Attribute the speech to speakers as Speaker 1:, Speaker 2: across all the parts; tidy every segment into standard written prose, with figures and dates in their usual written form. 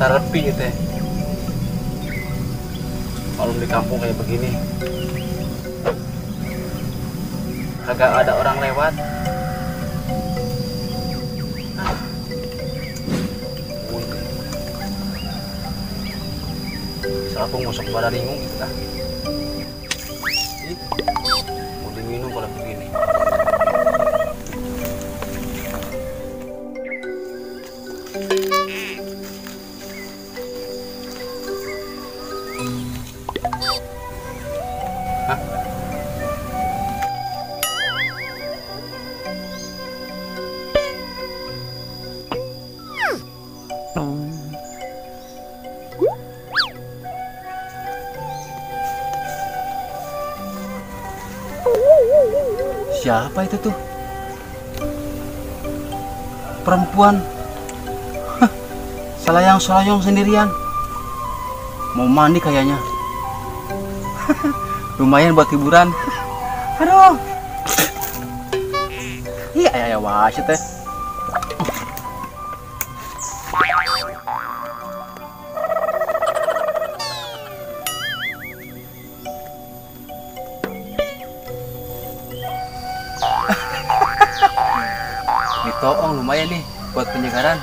Speaker 1: Sarepi itu ya. Kalau di kampung kayak begini kagak ada orang lewat. Aku masuk pada ringung gitu dah. Mau diminum kalau begini. Hah? Siapa itu tuh? Perempuan. Hah, selayang-selayang sendirian. Mau mandi kayaknya. Lumayan buat hiburan. Aduh. Iya ya wasit teh. Ditoong lumayan nih buat penyegaran.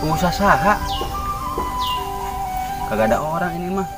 Speaker 1: Pengusaha saha. Kagak ada orang ini mah.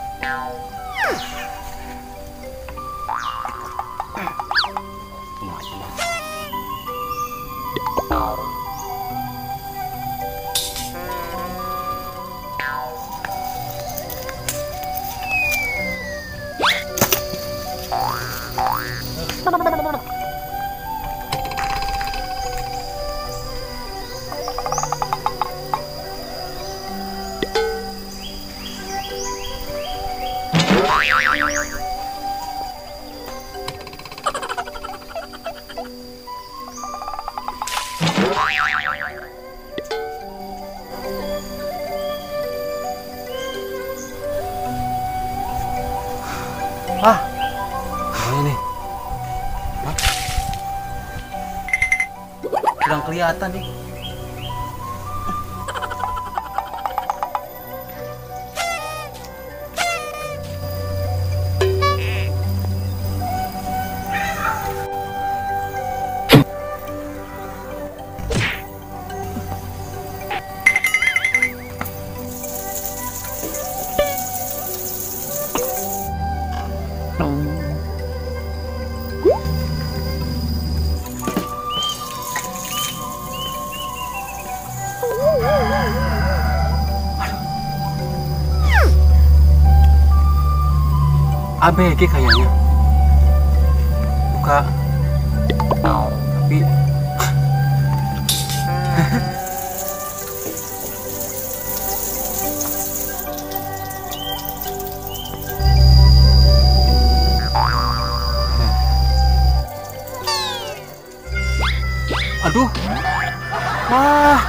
Speaker 1: Ini kurang kelihatan nih. ABG kayaknya. Buka. Tapi aduh. Wah.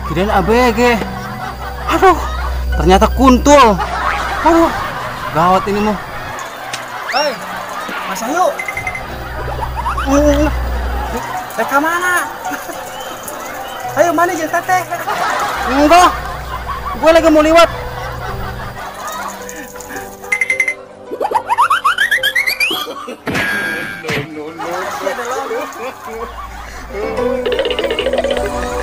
Speaker 1: Kirain ABG. Aduh. Ternyata kuntul. Aduh. Gawat ini mah.
Speaker 2: Hei, Mas Ayu. Teh mana? Ayo mana jeung teteh?
Speaker 1: Enggak. Gue lagi mau lewat.
Speaker 2: No.